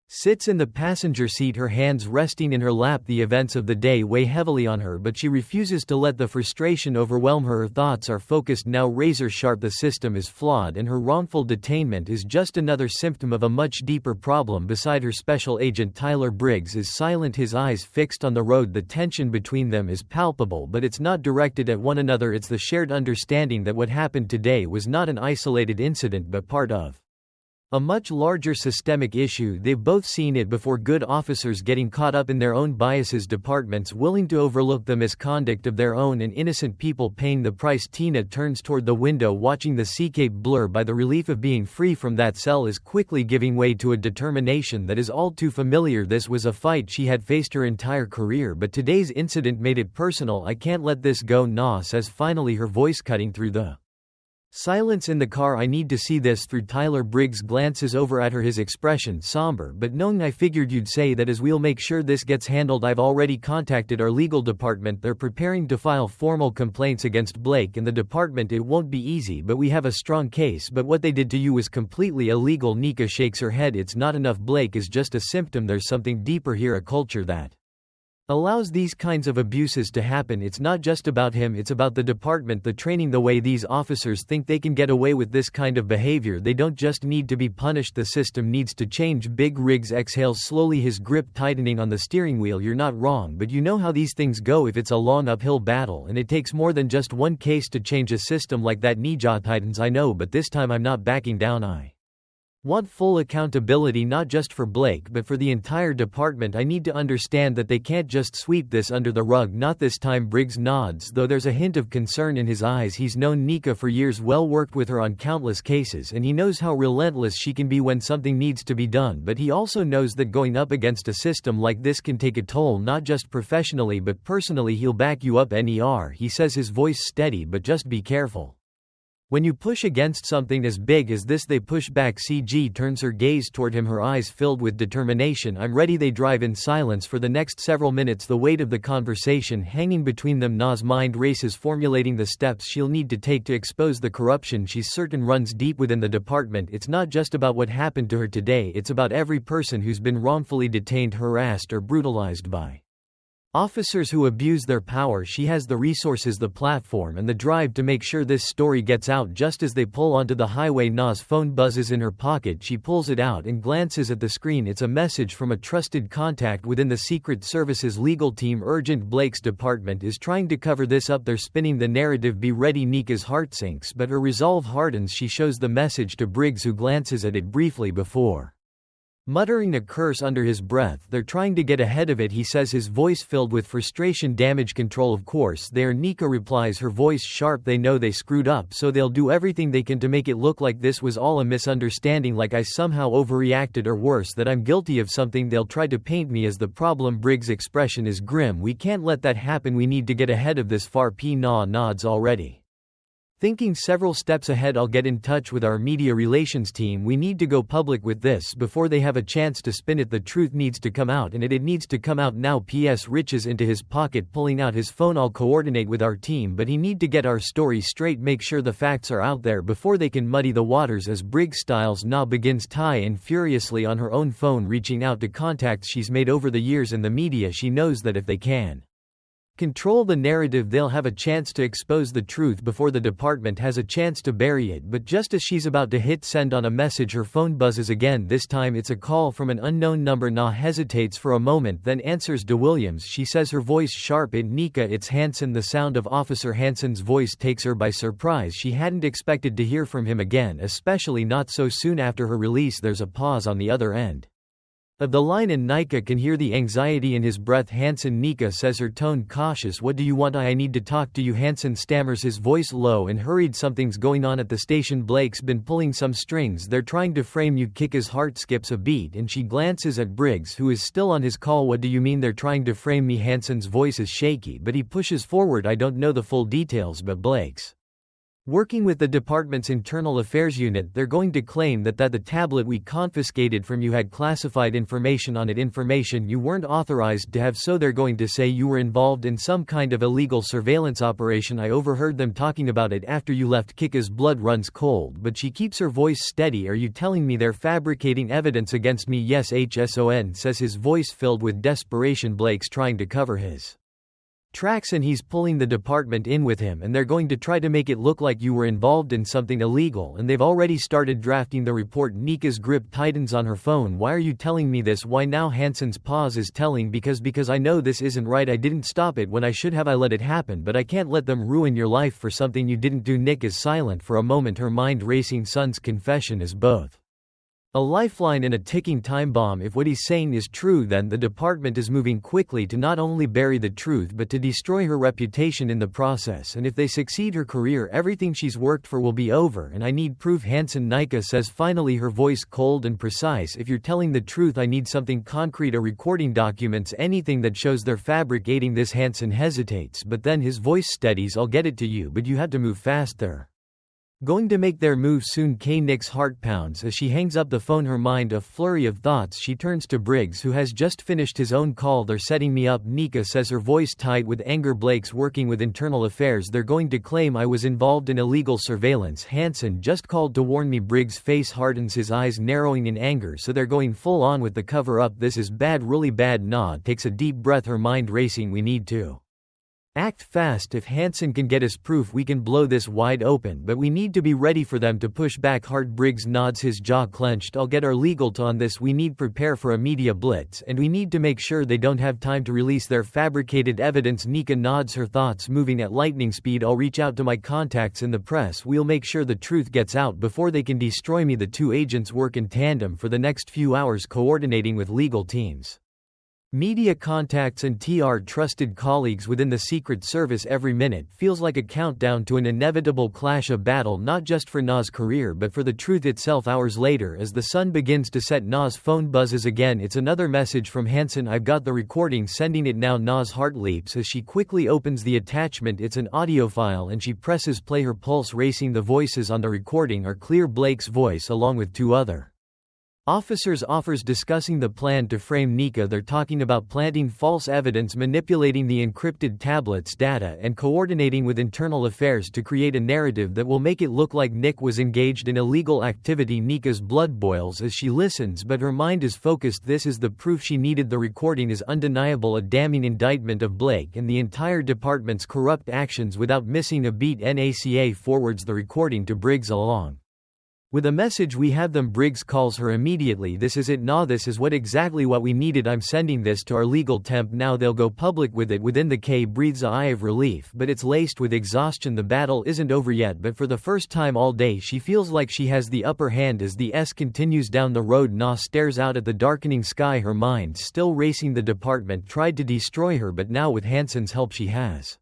sits in the passenger seat, her hands resting in her lap. The events of the day weigh heavily on her, but she refuses to let the frustration overwhelm her. Her thoughts are focused now, razor sharp. The system is flawed, and her wrongful detainment is just another symptom of a much deeper problem. Beside her, Special Agent Tyler Briggs is silent, his eyes fixed on the road. The tension between them is palpable, but it's not directed at one another. It's the shared understanding that what happened today was not an isolated incident, but part of a much larger systemic issue. They've both seen it before. Good officers getting caught up in their own biases, departments willing to overlook the misconduct of their own, and innocent people paying the price. Tina turns toward the window, watching the seacape blur by. The relief of being free from that cell is quickly giving way to a determination that is all too familiar. This was a fight she had faced her entire career, but today's incident made it personal. I can't let this go, Na says finally, her voice cutting through the Silence in the car. I need to see this through. Tyler Briggs glances over at her, his expression somber but knowing. I figured you'd say that, as we'll make sure this gets handled. I've already contacted our legal department. They're preparing to file formal complaints against Blake and the department. It won't be easy, but we have a strong case. But what they did to you was completely illegal. Nika shakes her head. It's not enough. Blake is just a symptom. There's something deeper here, a culture that allows these kinds of abuses to happen. It's not just about him, it's about the department, the training, the way these officers think they can get away with this kind of behavior. They don't just need to be punished, the system needs to change. Big Riggs exhales slowly, his grip tightening on the steering wheel. You're not wrong, but you know how these things go. If it's a long uphill battle, and it takes more than just one case to change a system like that. Ninja tightens. I know, but this time I'm not backing down. I want full accountability, not just for Blake but for the entire department. I need to understand that they can't just sweep this under the rug. Not this time. Briggs nods, though there's a hint of concern in his eyes. He's known Nika for years, well, worked with her on countless cases, and he knows how relentless she can be when something needs to be done. But he also knows that going up against a system like this can take a toll, not just professionally but personally. He'll back you up, Ner, he says, his voice steady, but just be careful. When you push against something as big as this, they push back. CG turns her gaze toward him, her eyes filled with determination. I'm ready. They drive in silence for the next several minutes, the weight of the conversation hanging between them. Na's mind races, formulating the steps she'll need to take to expose the corruption she's certain runs deep within the department. It's not just about what happened to her today, it's about every person who's been wrongfully detained, harassed, or brutalized by officers who abuse their power. She has the resources, the platform, and the drive to make sure this story gets out. Just as they pull onto the highway, Na's phone buzzes in her pocket. She pulls it out and glances at the screen. It's a message from a trusted contact within the Secret Service's legal team. Urgent. Blake's department is trying to cover this up. They're spinning the narrative. Be ready. Nika's heart sinks, but her resolve hardens. She shows the message to Briggs, who glances at it briefly before muttering a curse under his breath. They're trying to get ahead of it, he says, his voice filled with frustration. Damage control, of course they are. Nika replies, her voice sharp. They know they screwed up, so they'll do everything they can to make it look like this was all a misunderstanding, like I somehow overreacted, or worse, that I'm guilty of something. They'll try to paint me as the problem. Briggs' expression is grim. We can't let that happen. We need to get ahead of this. Far. Na nods, already thinking several steps ahead. I'll get in touch with our media relations team. We need to go public with this before they have a chance to spin it. The truth needs to come out, and it needs to come out now. P.S. reaches into his pocket, pulling out his phone. I'll coordinate with our team, but he need to get our story straight, make sure the facts are out there before they can muddy the waters. As Briggs styles, Na begins tie in furiously on her own phone, reaching out to contacts she's made over the years in the media. She knows that if they can control the narrative, they'll have a chance to expose the truth before the department has a chance to bury it. But just as she's about to hit send on a message, her phone buzzes again. This time it's a call from an unknown number. Na hesitates for a moment, then answers. DeWilliams, she says, her voice sharp. Nika, it's Hansen. The sound of Officer Hansen's voice takes her by surprise. She hadn't expected to hear from him again, especially not so soon after her release. There's a pause on the other end of the line, and Nika can hear the anxiety in his breath. Hansen. Nika says, her tone cautious. What do you want? I need to talk to you. Hansen stammers, his voice low and hurried. Something's going on at the station. Blake's been pulling some strings. They're trying to frame you. Kika's heart skips a beat and she glances at Briggs, who is still on his call. What do you mean they're trying to frame me? Hansen's voice is shaky, but he pushes forward. I don't know the full details, but Blake's working with the department's internal affairs unit. They're going to claim that the tablet we confiscated from you had classified information on it, information you weren't authorized to have, so they're going to say you were involved in some kind of illegal surveillance operation. I overheard them talking about it after you left. Kika's blood runs cold, but she keeps her voice steady. Are you telling me they're fabricating evidence against me? Yes, Hson says, his voice filled with desperation. Blake's trying to cover his tracks and he's pulling the department in with him, and they're going to try to make it look like you were involved in something illegal, and they've already started drafting the report. Nika's grip tightens on her phone. Why are you telling me this? Why now? Hansen's pause is telling. Because I know this isn't right. I didn't stop it when I should have. I let it happen, but I can't let them ruin your life for something you didn't do. Nick is silent for a moment, her mind racing. Son's confession is both a lifeline and a ticking time bomb. If what he's saying is true, then the department is moving quickly to not only bury the truth but to destroy her reputation in the process, and if they succeed, her career, everything she's worked for, will be over, and I need proof. Hansen. Nika says finally, her voice cold and precise, if you're telling the truth, I need something concrete, a recording, documents, anything that shows they're fabricating this. Hansen hesitates, but then his voice steadies. I'll get it to you, but you have to move fast. There Going to make their move soon. Nick's heart pounds as she hangs up the phone, her mind a flurry of thoughts. She turns to Briggs, who has just finished his own call. They're setting me up, Nika says, her voice tight with anger. Blake's working with internal affairs. They're going to claim I was involved in illegal surveillance. Hansen just called to warn me. Briggs' face hardens, his eyes narrowing in anger. So they're going full on with the cover up. This is bad, really bad. Nod takes a deep breath, her mind racing. We need to act fast. If Hansen can get us proof, we can blow this wide open, but we need to be ready for them to push back hard. Briggs nods, his jaw clenched. I'll get our legal to on this. We need prepare for a media blitz, and we need to make sure they don't have time to release their fabricated evidence. Nika nods, her thoughts moving at lightning speed. I'll reach out to my contacts in the press. We'll make sure the truth gets out before they can destroy me. The two agents work in tandem for the next few hours, coordinating with legal teams, media contacts and trusted colleagues within the Secret Service. Every minute feels like a countdown to an inevitable clash, a battle not just for Na's career but for the truth itself. Hours later, as the sun begins to set, Na's phone buzzes again. It's another message from Hansen. I've got the recording, sending it now. Na's heart leaps as she quickly opens the attachment. It's an audio file and she presses play, her pulse racing. The voices on the recording are clear. Blake's voice along with two other officers offers discussing the plan to frame Nika. They're talking about planting false evidence, manipulating the encrypted tablets data, and coordinating with internal affairs to create a narrative that will make it look like Nick was engaged in illegal activity. Nika's blood boils as she listens, but her mind is focused. This is the proof she needed. The recording is undeniable, a damning indictment of Blake and the entire department's corrupt actions without missing a beat. NACA forwards the recording to Briggs along with a message. We have them. Briggs calls her immediately. This is it. Nah, this is exactly what we needed. I'm sending this to our legal temp now. They'll go public with it within the K. Breathes a eye of relief, but it's laced with exhaustion. The battle isn't over yet, but for the first time all day she feels like she has the upper hand as the S continues down the road. Na stares out at the darkening sky, her mind still racing. The department tried to destroy her, but now with Hansen's help she has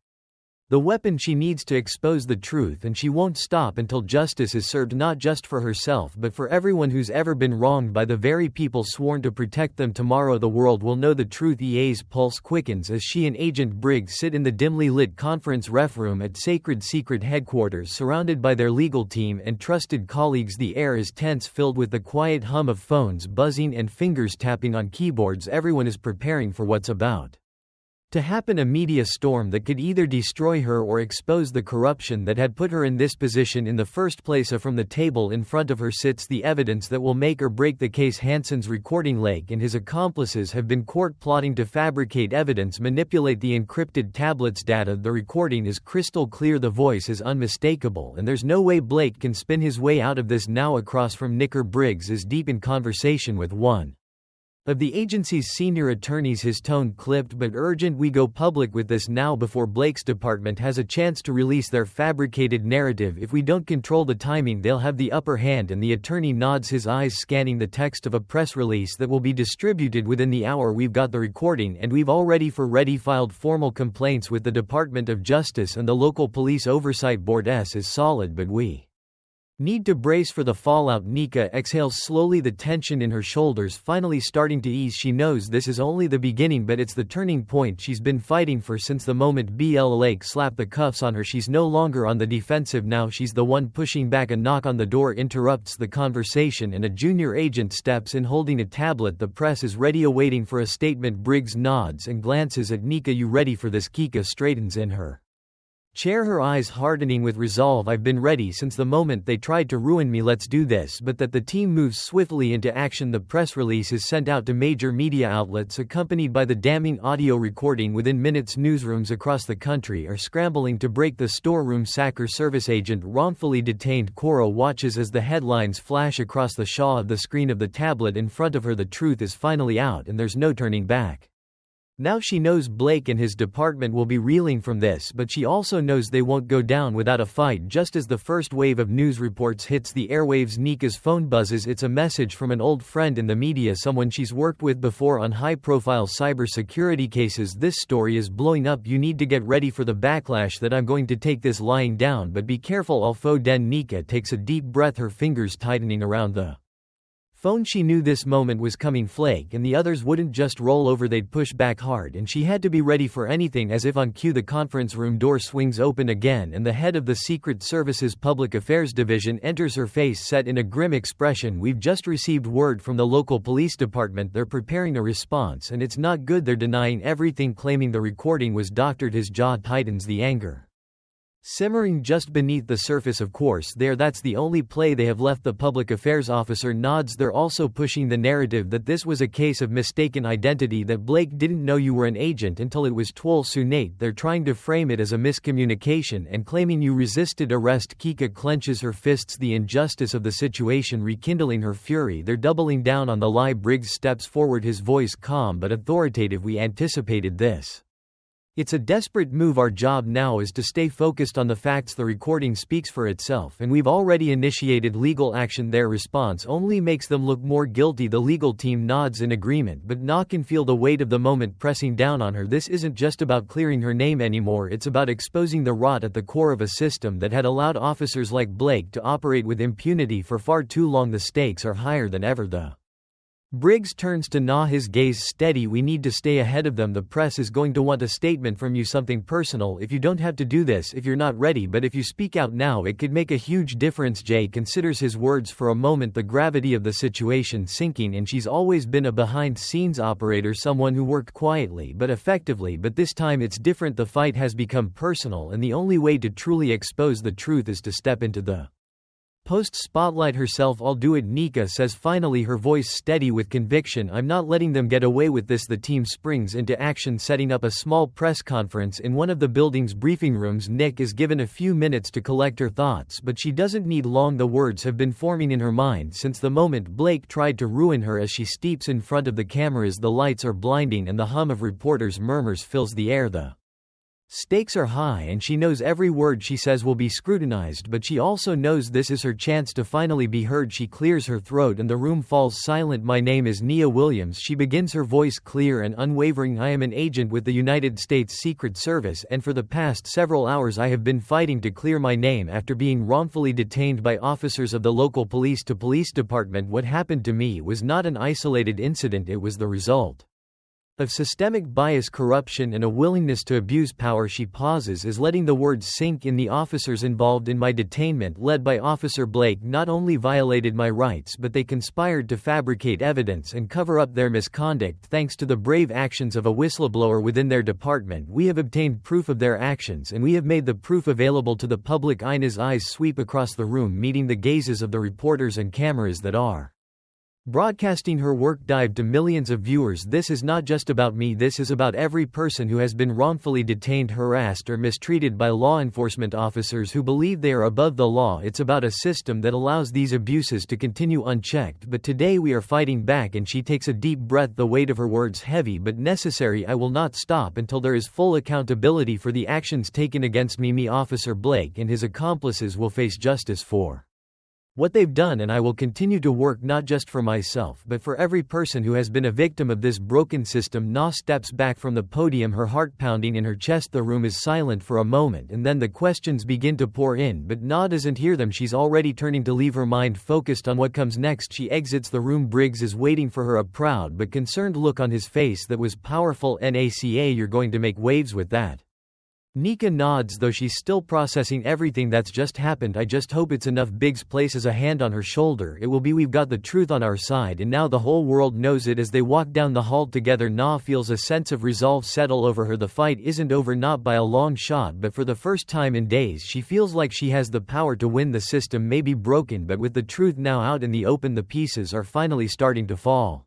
the weapon she needs to expose the truth, and she won't stop until justice is served, not just for herself but for everyone who's ever been wronged by the very people sworn to protect them. Tomorrow the world will know the truth. EA's pulse quickens as she and Agent Briggs sit in the dimly lit conference ref room at Sacred Secret headquarters, surrounded by their legal team and trusted colleagues. The air is tense, filled with the quiet hum of phones buzzing and fingers tapping on keyboards. Everyone is preparing for what's about to happen, a media storm that could either destroy her or expose the corruption that had put her in this position in the first place. From the table in front of her sits the evidence that will make or break the case. Hansen's recording. Lake and his accomplices have been court plotting to fabricate evidence, manipulate the encrypted tablets data. The recording is crystal clear, the voice is unmistakable, and there's no way Blake can spin his way out of this now. Across from Nicker, Briggs is deep in conversation with one of the agency's senior attorneys, his tone clipped but urgent. We go public with this now before Blake's department has a chance to release their fabricated narrative. If we don't control the timing, they'll have the upper hand. And the attorney nods, his eyes scanning the text of a press release that will be distributed within the hour. We've got the recording and we've already filed formal complaints with the Department of Justice and the local police oversight board. S is solid, but we need to brace for the fallout. Nika exhales slowly, the tension in her shoulders finally starting to ease. She knows this is only the beginning, but it's the turning point she's been fighting for since the moment Blake slapped the cuffs on her. She's no longer on the defensive now, she's the one pushing back. A knock on the door interrupts the conversation and a junior agent steps in holding a tablet. The press is ready, awaiting for a statement. Briggs nods and glances at Nika. You ready for this? Kika straightens in her chair, her eyes hardening with resolve. I've been ready since the moment they tried to ruin me. Let's do this. But that the team moves swiftly into action. The press release is sent out to major media outlets, accompanied by the damning audio recording. Within minutes, newsrooms across the country are scrambling to break the storeroom. Sacker service agent wrongfully detained. Cora watches as the headlines flash across the shaw of the screen of the tablet in front of her. The truth is finally out and there's no turning back. Now she knows Blake and his department will be reeling from this, but she also knows they won't go down without a fight. Just as the first wave of news reports hits the airwaves, Nika's phone buzzes. It's a message from an old friend in the media, someone she's worked with before on high-profile cybersecurity cases. This story is blowing up. You need to get ready for the backlash that I'm going to take. This lying down, but be careful. Alpha Den. Nika takes a deep breath, her fingers tightening around the Phone. She knew this moment was coming. Flake and the others wouldn't just roll over, they'd push back hard, and she had to be ready for anything. As if on cue, the conference room door swings open again and the head of the Secret Service's Public Affairs Division enters, her face set in a grim expression. We've just received word from the local police department. They're preparing a response and it's not good. They're denying everything, claiming the recording was doctored. His jaw tightens, the anger simmering just beneath the surface. Of course that's the only play they have left. The public affairs officer nods. They're also pushing the narrative that this was a case of mistaken identity, that Blake didn't know you were an agent until it was Twol Sunate. They're trying to frame it as a miscommunication and claiming you resisted arrest. Kika clenches her fists, the injustice of the situation rekindling her fury. They're doubling down on the lie. Briggs steps forward, his voice calm but authoritative. We anticipated this. It's a desperate move. Our job now is to stay focused on the facts. The recording speaks for itself and we've already initiated legal action. Their response only makes them look more guilty. The legal team nods in agreement, but Na can feel the weight of the moment pressing down on her. This isn't just about clearing her name anymore, it's about exposing the rot at the core of a system that had allowed officers like Blake to operate with impunity for far too long. The stakes are higher than ever. Briggs turns to Na, his gaze steady. We need to stay ahead of them. The press is going to want a statement from you, something personal. If you don't have to do this if you're not ready, but if you speak out now it could make a huge difference. Jay considers his words for a moment, the gravity of the situation sinking in. She's always been a behind-scenes operator, someone who worked quietly but effectively, but this time it's different. The fight has become personal and the only way to truly expose the truth is to step into the post-spotlight herself. I'll do it, Nika says finally, her voice steady with conviction. I'm not letting them get away with this. The team springs into action, setting up a small press conference in one of the building's briefing rooms. Nick is given a few minutes to collect her thoughts, but she doesn't need long. The words have been forming in her mind since the moment Blake tried to ruin her. As she steeps in front of the cameras, the lights are blinding and the hum of reporters' murmurs fills the air. The stakes are high and she knows every word she says will be scrutinized, but she also knows this is her chance to finally be heard. She clears her throat and the room falls silent. My name is Nia Williams, she begins, her voice clear and unwavering. I am an agent with the United States Secret Service, and for the past several hours I have been fighting to clear my name after being wrongfully detained by officers of the local police department. What happened to me was not an isolated incident, it was the result of systemic bias, corruption and a willingness to abuse power. She pauses as letting the words sink in. The officers involved in my detainment, led by Officer Blake, not only violated my rights but they conspired to fabricate evidence and cover up their misconduct. Thanks to the brave actions of a whistleblower within their department, we have obtained proof of their actions and we have made the proof available to the public. Ina's eyes sweep across the room, meeting the gazes of the reporters and cameras that are broadcasting her work dive to millions of viewers. This is not just about me, this is about every person who has been wrongfully detained, harassed or mistreated by law enforcement officers who believe they are above the law. It's about a system that allows these abuses to continue unchecked. But today we are fighting back. And she takes a deep breath, the weight of her words heavy but necessary. I will not stop until there is full accountability for the actions taken against me. Officer Blake and his accomplices will face justice for what they've done, and I will continue to work not just for myself but for every person who has been a victim of this broken system. Na steps back from the podium, her heart pounding in her chest. The room is silent for a moment and then the questions begin to pour in, but Na doesn't hear them. She's already turning to leave, her mind focused on what comes next. She exits the room. Briggs is waiting for her, a proud but concerned look on his face that was powerful. NACA, you're going to make waves with that. Nika nods, though she's still processing everything that's just happened. I just hope it's enough. Biggs places a hand on her shoulder. It will be. We've got the truth on our side and now the whole world knows it. As they walk down the hall together, Na feels a sense of resolve settle over her. The fight isn't over, not by a long shot, but for the first time in days she feels like she has the power to win. The system may be broken, but with the truth now out in the open, the pieces are finally starting to fall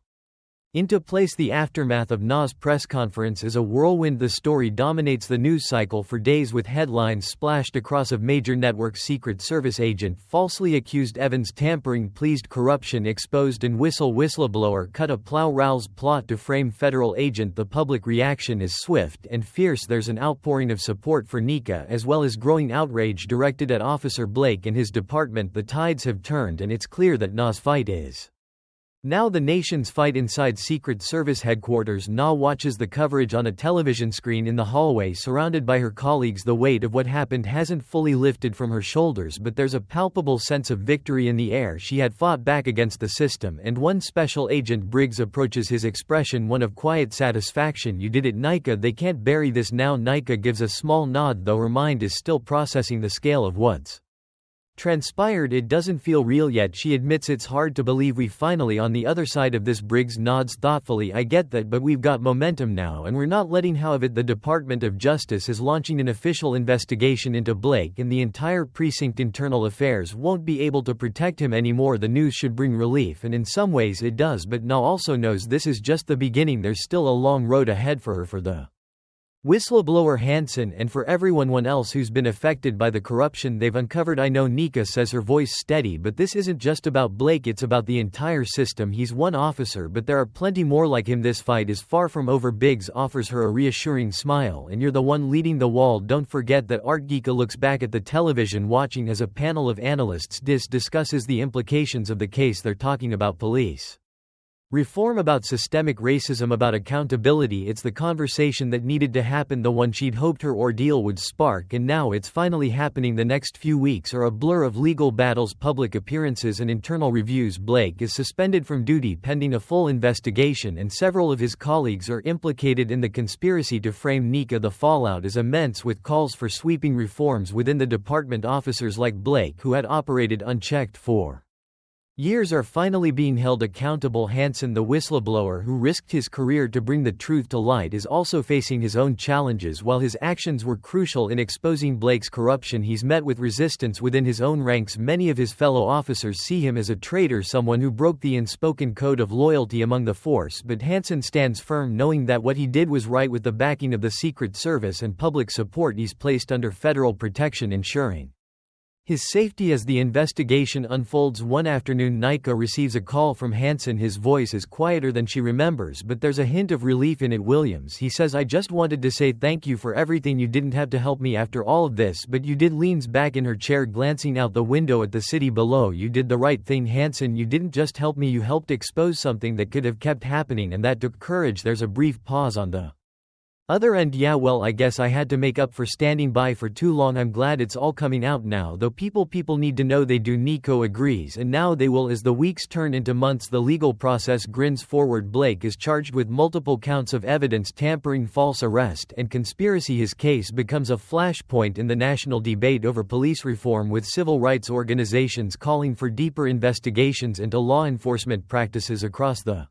into place. The aftermath of Na's press conference is a whirlwind. The story dominates the news cycle for days, with headlines splashed across of major networks. Secret Service agent falsely accused, Evans tampering pleased, corruption exposed, and whistleblower cut. A plow. Raoul's plot to frame federal agent. The public reaction is swift and fierce. There's an outpouring of support for Nika as well as growing outrage directed at Officer Blake and his department. The tides have turned and it's clear that Na's fight is Now the nation's fight inside Secret Service headquarters. Na watches the coverage on a television screen in the hallway surrounded by her colleagues. The weight of what happened hasn't fully lifted from her shoulders, but there's a palpable sense of victory in the air. She had fought back against the system, and one special agent Briggs approaches, his expression one of quiet satisfaction. "You did it, Nika. They can't bury this now." Nika gives a small nod, though her mind is still processing the scale of what's transpired. It doesn't feel real yet. She admits it's hard to believe we finally on the other side of this. Briggs nods thoughtfully. "I get that, but we've got momentum now, and we're not letting how of it." The Department of Justice is launching an official investigation into Blake, and the entire precinct internal affairs won't be able to protect him anymore. The news should bring relief, and in some ways it does, but Na also knows this is just the beginning. There's still a long road ahead for her, for the whistleblower Hansen, and for everyone else who's been affected by the corruption they've uncovered. "I know," Nika says, her voice steady, "but this isn't just about Blake, it's about the entire system. He's one officer, but there are plenty more like him. This fight is far from over." Biggs offers her a reassuring smile. "And you're the one leading the wall. Don't forget that." Gika looks back at the television, watching as a panel of analysts discusses the implications of the case. They're talking about police reform, about systemic racism, about accountability. It's the conversation that needed to happen, the one she'd hoped her ordeal would spark, and now it's finally happening. The next few weeks are a blur of legal battles, public appearances, and internal reviews. Blake is suspended from duty pending a full investigation, and several of his colleagues are implicated in the conspiracy to frame Nika. The fallout is immense, with calls for sweeping reforms within the department. Officers like Blake, who had operated unchecked for years, are finally being held accountable. Hansen, the whistleblower who risked his career to bring the truth to light, is also facing his own challenges. While his actions were crucial in exposing Blake's corruption, he's met with resistance within his own ranks. Many of his fellow officers see him as a traitor, someone who broke the unspoken code of loyalty among the force, but Hansen stands firm, knowing that what he did was right. With the backing of the Secret Service and public support, he's placed under federal protection, ensuring his safety as the investigation unfolds. One afternoon, Nika receives a call from Hansen. His voice is quieter than she remembers, but there's a hint of relief in it. "Williams," he says, "I just wanted to say thank you for everything. You didn't have to help me after all of this, but you did." Leans back in her chair, glancing out the window at the city below. "You did the right thing, Hansen. You didn't just help me, you helped expose something that could have kept happening, and that took courage." There's a brief pause on the other end. "Yeah, well, I guess I had to make up for standing by for too long. I'm glad it's all coming out now, though. People need to know." They do. Nico agrees, and now they will. As the weeks turn into months, the legal process grins forward. Blake is charged with multiple counts of evidence tampering, false arrest, and conspiracy. His case becomes a flashpoint in the national debate over police reform, with civil rights organizations calling for deeper investigations into law enforcement practices across the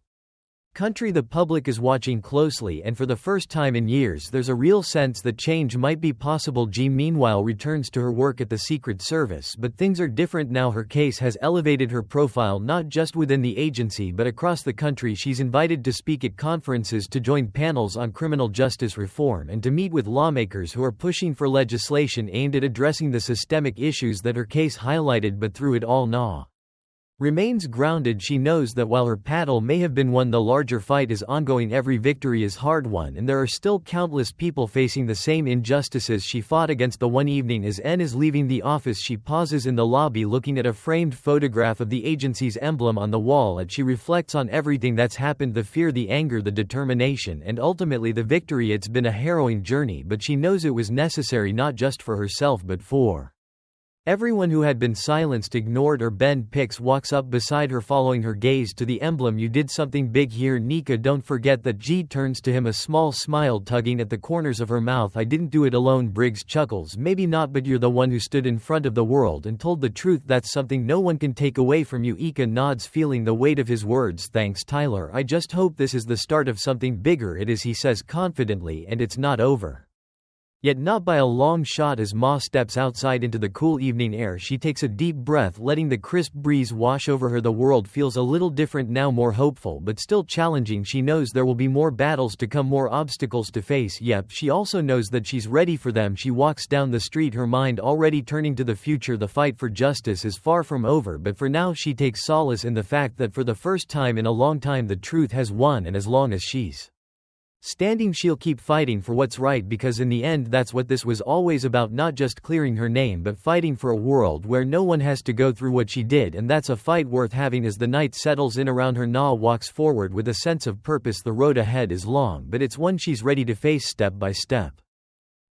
country. The public is watching closely, and for the first time in years there's a real sense that change might be possible. G, meanwhile, returns to her work at the Secret Service, but things are different now. Her case has elevated her profile, not just within the agency but across the country. She's invited to speak at conferences, to join panels on criminal justice reform, and to meet with lawmakers who are pushing for legislation aimed at addressing the systemic issues that her case highlighted. But through it all, Na remains grounded. She knows that while her battle may have been won, the larger fight is ongoing. Every victory is hard won, and there are still countless people facing the same injustices she fought against. The one evening, as N is leaving the office, she pauses in the lobby, looking at a framed photograph of the agency's emblem on the wall. As she reflects on everything that's happened, the fear, the anger, the determination, and ultimately the victory. It's been a harrowing journey, but she knows it was necessary, not just for herself but for everyone who had been silenced, ignored, or bent. Pix walks up beside her, following her gaze to the emblem. "You did something big here, Nika. Don't forget that." G turns to him, a small smile tugging at the corners of her mouth. "I didn't do it alone." Briggs chuckles. "Maybe not, but you're the one who stood in front of the world and told the truth. That's something no one can take away from you." Ika nods, feeling the weight of his words. "Thanks, Tyler. I just hope this is the start of something bigger." "It is," he says confidently, "and it's not over yet, not by a long shot." As Ma steps outside into the cool evening air, she takes a deep breath, letting the crisp breeze wash over her. The world feels a little different now, more hopeful, but still challenging. She knows there will be more battles to come, more obstacles to face. Yep, she also knows that she's ready for them. She walks down the street, her mind already turning to the future. The fight for justice is far from over, but for now she takes solace in the fact that for the first time in a long time the truth has won, and as long as she's Standing, she'll keep fighting for what's right, because in the end that's what this was always about, not just clearing her name but fighting for a world where no one has to go through what she did, and that's a fight worth having. As the night settles in around her, Na walks forward with a sense of purpose. The road ahead is long, but it's one she's ready to face step by step.